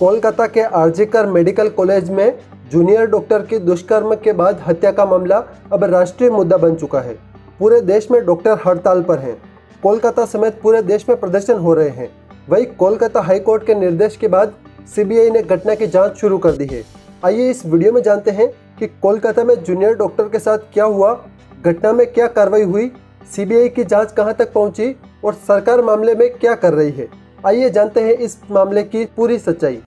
कोलकाता के RG Kar medical college में junior doctor की दुष्कर्म के बाद हत्या का मामला अब राष्ट्रीय मुद्दा बन चुका है। पूरे देश में डॉक्टर हड़ताल पर हैं। कोलकाता समेत पूरे देश में प्रदर्शन हो रहे हैं। वहीं कोलकाता हाईकोर्ट के निर्देश के बाद सीबीआई ने घटना की जांच शुरू कर दी है। आइए इस वीडियो में जानते हैं कि कोलकाता में जूनियर डॉक्टर के साथ क्या हुआ, घटना में क्या कार्रवाई हुई, सीबीआई की जांच कहां तक पहुंची और सरकार मामले में क्या कर रही है। आइए जानते हैं इस मामले की पूरी सच्चाई।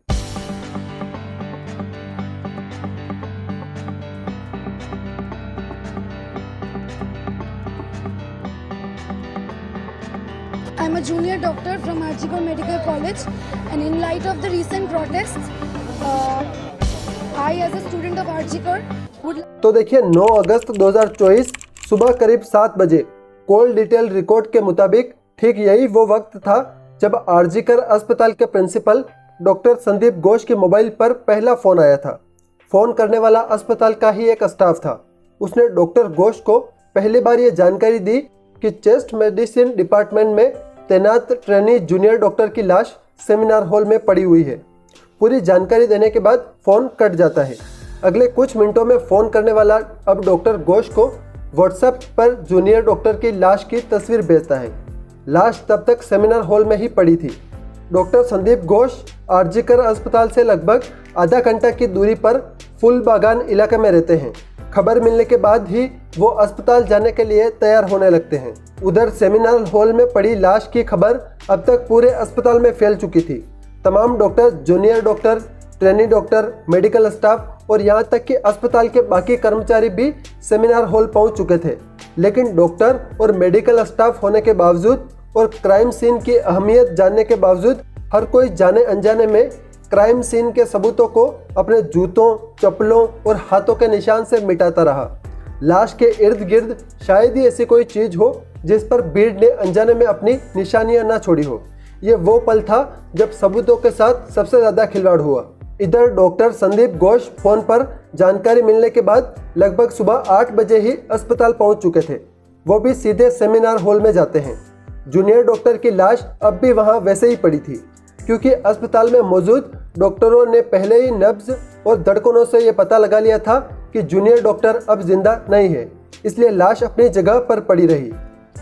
I'm a junior doctor from Arjikar Medical College, and in light of the recent protests, I as a student of Arjikar would... तो देखिए 9 अगस्त 2024 सुबह करीब 7 बजे कॉल डिटेल रिकॉर्ड के मुताबिक ठीक यही वो वक्त था जब आरजीकर अस्पताल के प्रिंसिपल डॉक्टर संदीप घोष के मोबाइल पर पहला फ़ोन आया था। फ़ोन करने वाला अस्पताल का ही एक स्टाफ था। उसने डॉक्टर घोष को पहली बार ये जानकारी दी कि चेस्ट मेडिसिन डिपार्टमेंट में तैनात ट्रेनी जूनियर डॉक्टर की लाश सेमिनार हॉल में पड़ी हुई है। पूरी जानकारी देने के बाद फ़ोन कट जाता है। अगले कुछ मिनटों में फ़ोन करने वाला अब डॉक्टर घोष को व्हाट्सएप पर जूनियर डॉक्टर की लाश की तस्वीर भेजता है। लाश तब तक सेमिनार हॉल में ही पड़ी थी। डॉक्टर संदीप घोष आरजीकर अस्पताल से लगभग आधा घंटा की दूरी पर फूल बागान इलाके में रहते हैं। खबर मिलने के बाद ही वो अस्पताल जाने के लिए तैयार होने लगते हैं। उधर सेमिनार हॉल में पड़ी लाश की खबर अब तक पूरे अस्पताल में फैल चुकी थी। तमाम doctor, junior doctor, trainee doctor, medical staff और यहाँ तक कि अस्पताल के बाकी कर्मचारी भी सेमिनार हॉल पहुँच चुके थे। लेकिन डॉक्टर और मेडिकल स्टाफ होने के बावजूद और क्राइम सीन की अहमियत जानने के बावजूद हर कोई जाने अनजाने में क्राइम सीन के सबूतों को अपने जूतों, चप्पलों और हाथों के निशान से मिटाता रहा। लाश के इर्द गिर्द शायद ही ऐसी कोई चीज़ हो जिस पर भीड़ ने अनजाने में अपनी निशानियां ना छोड़ी हो। ये वो पल था जब सबूतों के साथ सबसे ज़्यादा खिलवाड़ हुआ। इधर डॉक्टर संदीप घोष फोन पर जानकारी मिलने के बाद लगभग सुबह 8 बजे ही अस्पताल पहुंच चुके थे। वो भी सीधे सेमिनार हॉल में जाते हैं। जूनियर डॉक्टर की लाश अब भी वहां वैसे ही पड़ी थी, क्योंकि अस्पताल में मौजूद डॉक्टरों ने पहले ही नब्ज और धड़कनों से ये पता लगा लिया था कि जूनियर डॉक्टर अब जिंदा नहीं है, इसलिए लाश अपनी जगह पर पड़ी रही।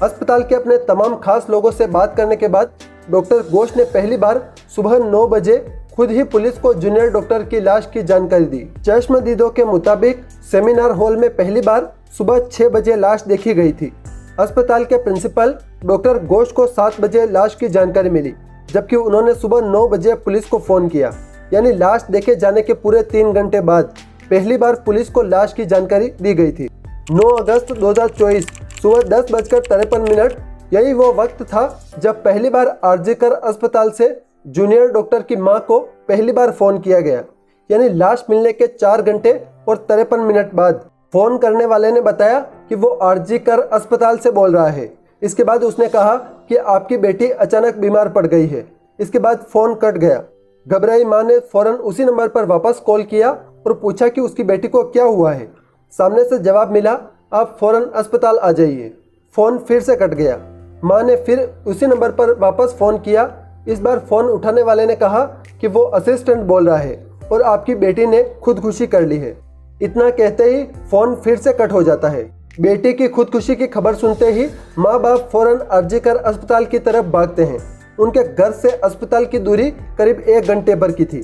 अस्पताल के अपने तमाम खास लोगों से बात करने के बाद डॉक्टर घोष ने पहली बार सुबह 9 बजे खुद ही पुलिस को जूनियर डॉक्टर की लाश की जानकारी दी। चश्मदीदों के मुताबिक सेमिनार हॉल में पहली बार सुबह 6 बजे लाश देखी गई थी। अस्पताल के प्रिंसिपल डॉक्टर घोष को 7 बजे लाश की जानकारी मिली, जबकि उन्होंने सुबह 9 बजे पुलिस को फ़ोन किया। यानी लाश देखे जाने के पूरे 3 घंटे बाद पहली बार पुलिस को लाश की जानकारी दी गई थी। 9 अगस्त 2024 सुबह 10:53 यही वो वक्त था जब पहली बार आरजीकर अस्पताल से जूनियर डॉक्टर की मां को पहली बार फ़ोन किया गया। यानी लाश मिलने के 4 घंटे और 53 मिनट बाद फ़ोन करने वाले ने बताया कि वो आरजीकर अस्पताल से बोल रहा है। इसके बाद उसने कहा कि आपकी बेटी अचानक बीमार पड़ गई है। इसके बाद फ़ोन कट गया। घबराई मां ने फ़ौरन उसी नंबर पर वापस कॉल किया और पूछा कि उसकी बेटी को क्या हुआ है। सामने से जवाब मिला, आप फ़ौरन अस्पताल आ जाइए। फ़ोन फिर से कट गया। मां ने फिर उसी नंबर पर वापस फ़ोन किया। इस बार फ़ोन उठाने वाले ने कहा कि वो असिस्टेंट बोल रहा है और आपकी बेटी ने खुदकुशी कर ली है। इतना कहते ही फ़ोन फिर से कट हो जाता है। बेटी की खुदकुशी की खबर सुनते ही माँ बाप फ़ौरन आरजीकर अस्पताल की तरफ भागते हैं। उनके घर से अस्पताल की दूरी करीब 1 घंटे भर की थी।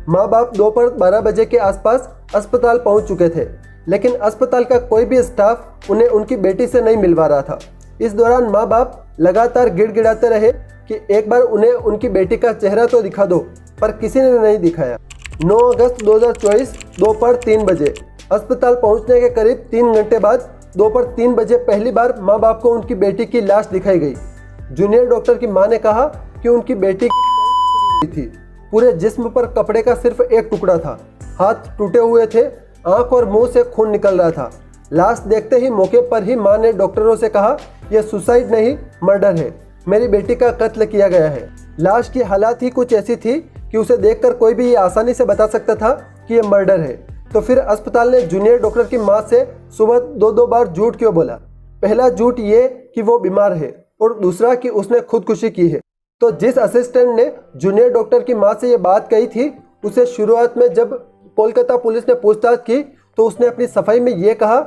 माँ बाप दोपहर 12 बजे के आसपास अस्पताल पहुंच चुके थे, लेकिन अस्पताल का कोई भी स्टाफ उन्हें उनकी बेटी से नहीं मिलवा रहा था। इस दौरान माँ बाप लगातार गिड़गिड़ाते रहे कि एक बार उन्हें उनकी बेटी का चेहरा तो दिखा दो, पर किसी ने नहीं दिखाया। 9 अगस्त 2024 दोपहर 3 बजे अस्पताल पहुंचने के करीब 3 घंटे बाद दोपहर 3 बजे पहली बार माँ बाप को उनकी बेटी की लाश दिखाई गई। जूनियर डॉक्टर की मां ने कहा कि उनकी बेटी की थी। पूरे जिस्म पर कपड़े का सिर्फ एक टुकड़ा था। हाथ टूटे हुए थे, आंख और मुंह से खून निकल रहा था। लाश देखते ही मौके पर ही मां ने डॉक्टरों से कहा, यह सुसाइड नहीं मर्डर है, मेरी बेटी का कत्ल किया गया है। लाश की हालत ही कुछ ऐसी थी कि उसे देखकर कोई भी ये आसानी से बता सकता था कि यह मर्डर है। तो फिर अस्पताल ने जूनियर डॉक्टर की मां से सुबह 2 बार झूठ क्यों बोला? पहला झूठ ये कि वो बीमार है और दूसरा कि उसने खुदकुशी की है। तो जिस असिस्टेंट ने जूनियर डॉक्टर की मां से ये बात कही थी उसे शुरुआत में जब कोलकाता पुलिस ने पूछताछ की तो उसने अपनी सफाई में ये कहा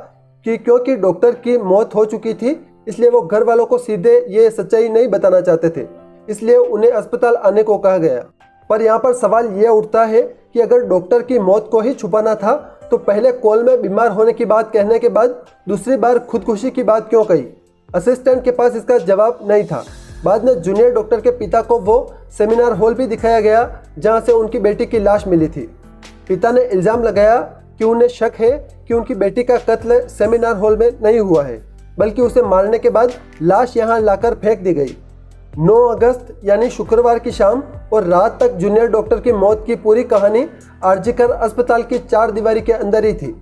कि क्योंकि डॉक्टर की मौत हो चुकी थी इसलिए वो घर वालों को सीधे ये सच्चाई नहीं बताना चाहते थे, इसलिए उन्हें अस्पताल आने को कहा गया। पर यहाँ पर सवाल ये उठता है कि अगर डॉक्टर की मौत को ही छुपाना था तो पहले कॉल में बीमार होने की बात कहने के बाद दूसरी बार खुदकुशी की बात क्यों कही? असिस्टेंट के पास इसका जवाब नहीं था। बाद में जूनियर डॉक्टर के पिता को वो सेमिनार हॉल भी दिखाया गया जहाँ से उनकी बेटी की लाश मिली थी। पिता ने इल्ज़ाम लगाया कि उन्हें शक है कि उनकी बेटी का कत्ल सेमिनार हॉल में नहीं हुआ है, बल्कि उसे मारने के बाद लाश यहाँ लाकर फेंक दी गई। 9 अगस्त यानी शुक्रवार की शाम और रात तक जूनियर डॉक्टर की मौत की पूरी कहानी आरजीकर अस्पताल की 4 दीवारी के अंदर ही थी।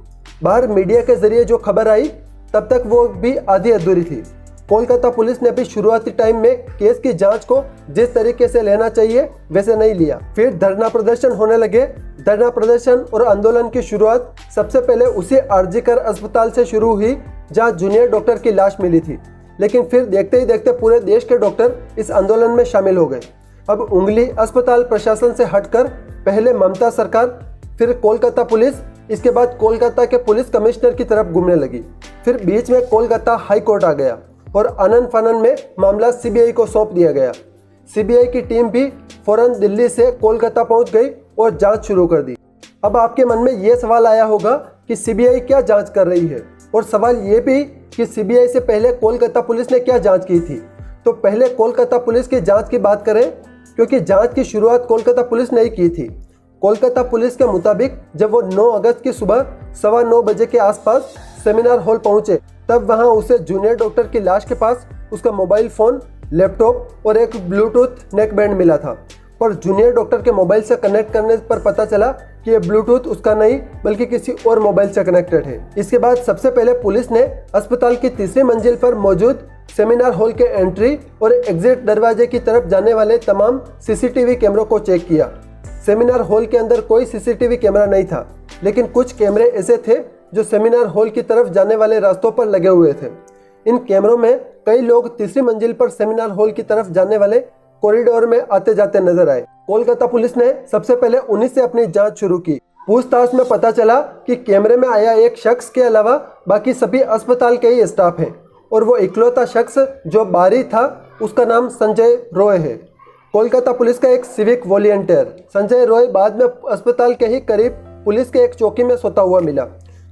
बाहर मीडिया के जरिए जो खबर आई तब तक वो भी आधी अधूरी थी। कोलकाता पुलिस ने भी शुरुआती टाइम में केस की जांच को जिस तरीके से लेना चाहिए वैसे नहीं लिया। फिर धरना प्रदर्शन होने लगे। धरना प्रदर्शन और आंदोलन की शुरुआत सबसे पहले उसी आरजीकर अस्पताल से शुरू हुई जहां जूनियर डॉक्टर की लाश मिली थी, लेकिन फिर देखते ही देखते पूरे देश के डॉक्टर इस आंदोलन में शामिल हो गए। अब उंगली अस्पताल प्रशासन से हटकर पहले ममता सरकार, फिर कोलकाता पुलिस, इसके बाद कोलकाता के पुलिस कमिश्नर की तरफ घूमने लगी। फिर बीच में कोलकाता हाई कोर्ट आ गया और आनन फानन में मामला सीबीआई को सौंप दिया गया। सीबीआई की टीम भी फौरन दिल्ली से कोलकाता पहुंच गई और जांच शुरू कर दी। अब आपके मन में ये सवाल आया होगा कि सीबीआई क्या जांच कर रही है, और सवाल ये भी कि सीबीआई से पहले कोलकाता पुलिस ने क्या जांच की थी। तो पहले कोलकाता पुलिस की जांच की बात करें, क्योंकि जांच की शुरुआत कोलकाता पुलिस ने ही की थी। कोलकाता पुलिस के मुताबिक जब वो 9 अगस्त की सुबह 9:15 बजे के आसपास सेमिनार हॉल पहुंचे तब वहां उसे जूनियर डॉक्टर की लाश के पास उसका मोबाइल फ़ोन, लैपटॉप और एक ब्लूटूथ नेक बैंड मिला था। पर जूनियर डॉक्टर के मोबाइल से कनेक्ट करने पर पता चला कि ये ब्लूटूथ उसका नहीं बल्कि किसी और मोबाइल से कनेक्टेड है। इसके बाद सबसे पहले पुलिस ने अस्पताल की 3री मंजिल पर मौजूद सेमिनार हॉल के एंट्री और एग्जिट दरवाजे की तरफ जाने वाले तमाम सीसीटीवी कैमरों को चेक किया। सेमिनार हॉल के अंदर कोई सीसीटीवी कैमरा नहीं था, लेकिन कुछ कैमरे ऐसे थे जो सेमिनार हॉल की तरफ जाने वाले रास्तों पर लगे हुए थे। इन कैमरों में कई लोग 3री मंजिल पर सेमिनार हॉल की तरफ जाने वाले कॉरिडोर में आते जाते नजर आए। कोलकाता पुलिस ने सबसे पहले उन्हीं से अपनी जांच शुरू की। पूछताछ में पता चला कि कैमरे में आया एक शख्स के अलावा बाकी सभी अस्पताल के ही स्टाफ हैं, और वो इकलौता शख्स जो बाहरी था उसका नाम संजय रॉय है। कोलकाता पुलिस का एक सिविक वॉलंटियर संजय रॉय बाद में अस्पताल के ही करीब पुलिस के एक चौकी में सोता हुआ मिला।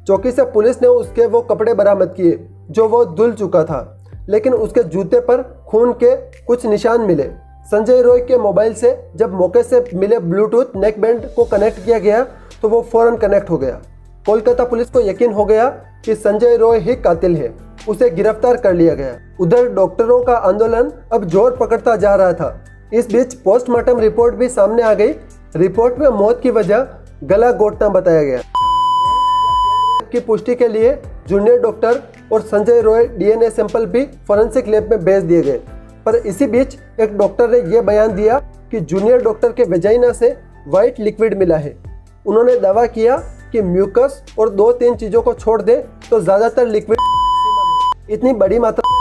चौकी से पुलिस ने उसके वो कपड़े बरामद किए जो वो धुल चुका था, लेकिन उसके जूते पर खून के कुछ निशान मिले। संजय रॉय के मोबाइल से जब मौके से मिले ब्लूटूथ नेक बैंड को कनेक्ट किया गया तो वो फौरन कनेक्ट हो गया। कोलकाता पुलिस को यकीन हो गया कि संजय रॉय ही कातिल है। उसे गिरफ्तार कर लिया गया। उधर डॉक्टरों का आंदोलन अब जोर पकड़ता जा रहा था। इस बीच पोस्टमार्टम रिपोर्ट भी सामने आ गई। रिपोर्ट में मौत की वजह गला घोटना बताया गया। की पुष्टि के लिए जूनियर डॉक्टर और संजय रॉय डीएनए सैंपल भी फॉरेंसिक लैब में भेज दिए गए। पर इसी बीच एक डॉक्टर ने यह बयान दिया कि जूनियर डॉक्टर के वेजाइना से वाइट लिक्विड मिला है। उन्होंने दावा किया कि म्यूकस और 2-3 चीज़ों को छोड़ दे तो ज़्यादातर लिक्विड। इतनी बड़ी मात्रा में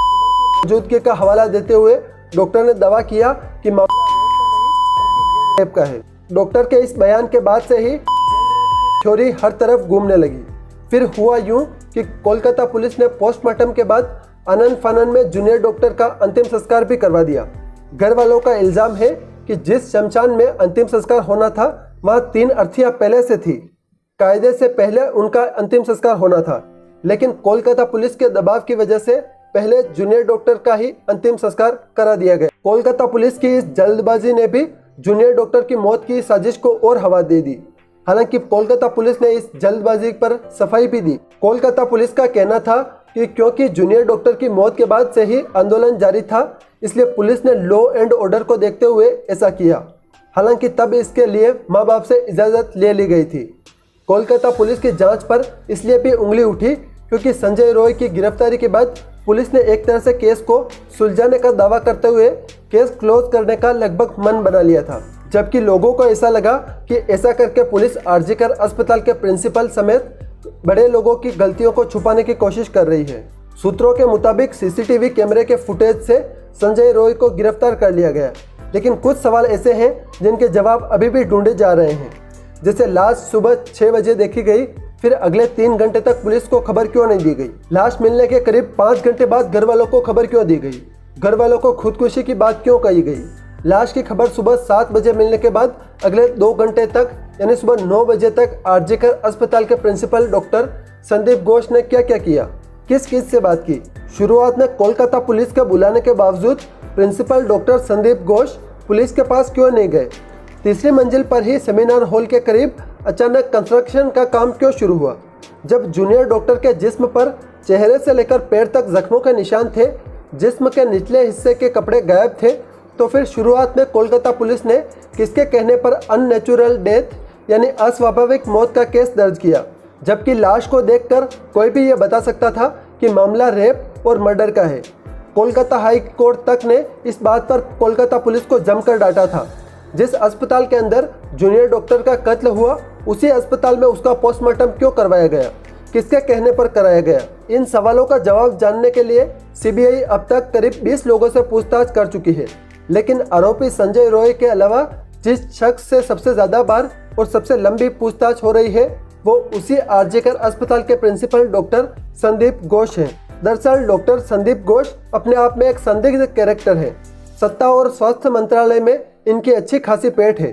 मौजूदगी का हवाला देते हुए डॉक्टर ने दावा किया कि मामला का है। डॉक्टर के इस बयान के बाद से ही थ्योरी हर तरफ घूमने लगी। फिर हुआ यूं कि कोलकाता पुलिस ने पोस्टमार्टम के बाद आनंद फानन में जूनियर डॉक्टर का अंतिम संस्कार भी करवा दिया। घर वालों का इल्ज़ाम है कि जिस शमशान में अंतिम संस्कार होना था वहाँ 3 अर्थियाँ पहले से थी। कायदे से पहले उनका अंतिम संस्कार होना था, लेकिन कोलकाता पुलिस के दबाव की वजह से पहले जूनियर डॉक्टर का ही अंतिम संस्कार करा दिया गया। कोलकाता पुलिस की इस जल्दबाजी ने भी जूनियर डॉक्टर की मौत की साजिश को और हवा दे दी। हालांकि कोलकाता पुलिस ने इस जल्दबाजी पर सफाई भी दी। कोलकाता पुलिस का कहना था कि क्योंकि जूनियर डॉक्टर की मौत के बाद से ही आंदोलन जारी था, इसलिए पुलिस ने लॉ एंड ऑर्डर को देखते हुए ऐसा किया। हालांकि तब इसके लिए माँ बाप से इजाज़त ले ली गई थी। कोलकाता पुलिस की जांच पर इसलिए भी उंगली उठी क्योंकि संजय रॉय की गिरफ्तारी के बाद पुलिस ने एक तरह से केस को सुलझाने का दावा करते हुए केस क्लोज करने का लगभग मन बना लिया था, जबकि लोगों को ऐसा लगा कि ऐसा करके पुलिस आरजीकर अस्पताल के प्रिंसिपल समेत बड़े लोगों की गलतियों को छुपाने की कोशिश कर रही है। सूत्रों के मुताबिक सीसीटीवी कैमरे के फुटेज से संजय रॉय को गिरफ्तार कर लिया गया, लेकिन कुछ सवाल ऐसे हैं जिनके जवाब अभी भी ढूंढे जा रहे हैं। जैसे लाश सुबह 6 बजे देखी गई, फिर अगले 3 घंटे तक पुलिस को खबर क्यों नहीं दी गई? लाश मिलने के करीब 5 घंटे बाद घर वालों को खबर क्यों दी गई? घर वालों को खुदकुशी की बात क्यों कही गई? लाश की खबर सुबह 7 बजे मिलने के बाद अगले 2 घंटे तक यानी सुबह 9 बजे तक आरजीकर अस्पताल के प्रिंसिपल डॉक्टर संदीप घोष ने क्या क्या किया, किस किस से बात की? शुरुआत में कोलकाता पुलिस के बुलाने के बावजूद principal doctor Sandip Ghosh police के पास क्यों नहीं गए? तीसरी मंजिल पर ही सेमिनार हॉल के करीब अचानक कंस्ट्रक्शन का काम क्यों शुरू हुआ? जब जूनियर डॉक्टर के जिस्म पर चेहरे से लेकर पैर तक जख्मों के निशान थे, जिस्म के निचले हिस्से के कपड़े गायब थे, तो फिर शुरुआत में कोलकाता पुलिस ने किसके कहने पर अननेचुरल डेथ यानी अस्वाभाविक मौत का केस दर्ज किया, जबकि लाश को देखकर कोई भी ये बता सकता था कि मामला रेप और मर्डर का है। कोलकाता हाई कोर्ट तक ने इस बात पर कोलकाता पुलिस को जमकर डांटा था। जिस अस्पताल के अंदर जूनियर डॉक्टर का कत्ल हुआ, उसी अस्पताल में उसका पोस्टमार्टम क्यों करवाया गया, किसके कहने पर कराया गया? इन सवालों का जवाब जानने के लिए सीबीआई अब तक करीब 20 लोगों से पूछताछ कर चुकी है, लेकिन आरोपी संजय रॉय के अलावा जिस शख्स से सबसे ज़्यादा बार और सबसे लंबी पूछताछ हो रही है, वो उसी आरजीकर अस्पताल के प्रिंसिपल डॉक्टर संदीप घोष हैं। दरअसल डॉक्टर संदीप घोष अपने आप में एक संदिग्ध कैरेक्टर है। सत्ता और स्वास्थ्य मंत्रालय में इनकी अच्छी खासी पेठ है,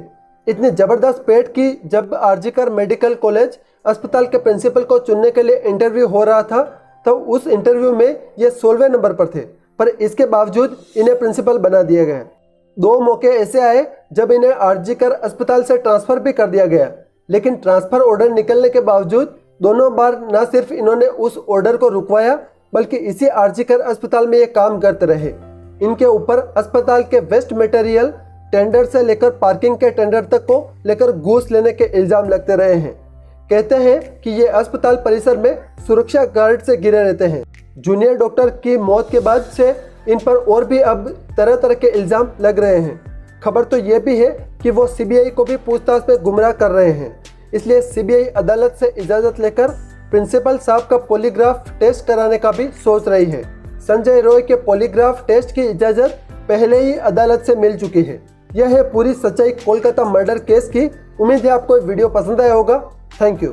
इतनी ज़बरदस्त पेठ की जब आरजीकर मेडिकल कॉलेज अस्पताल के प्रिंसिपल को चुनने के लिए इंटरव्यू हो रहा था, तो उस इंटरव्यू में ये 16वें नंबर पर थे, पर इसके बावजूद इन्हें प्रिंसिपल बना दिया गया। 2 मौके ऐसे आए जब इन्हें आरजीकर अस्पताल से ट्रांसफ़र भी कर दिया गया, लेकिन ट्रांसफ़र ऑर्डर निकलने के बावजूद दोनों बार न सिर्फ इन्होंने उस ऑर्डर को रुकवाया, बल्कि इसी आरजीकर अस्पताल में ये काम करते रहे। इनके ऊपर अस्पताल के वेस्ट मटेरियल टेंडर से लेकर पार्किंग के टेंडर तक को लेकर घूस लेने के इल्ज़ाम लगते रहे हैं। कहते हैं कि ये अस्पताल परिसर में सुरक्षा गार्ड से घिरे रहते हैं। जूनियर डॉक्टर की मौत के बाद से इन पर और भी अब तरह तरह के इल्ज़ाम लग रहे हैं। खबर तो ये भी है कि वो सीबीआई को भी पूछताछ में गुमराह कर रहे हैं, इसलिए सीबीआई अदालत से इजाज़त लेकर प्रिंसिपल साहब का पॉलीग्राफ टेस्ट कराने का भी सोच रही है। संजय रॉय के पॉलीग्राफ टेस्ट की इजाज़त पहले ही अदालत से मिल चुकी है। यह है पूरी सच्चाई कोलकाता मर्डर केस की। उम्मीद है आपको वीडियो पसंद आया होगा। Thank you.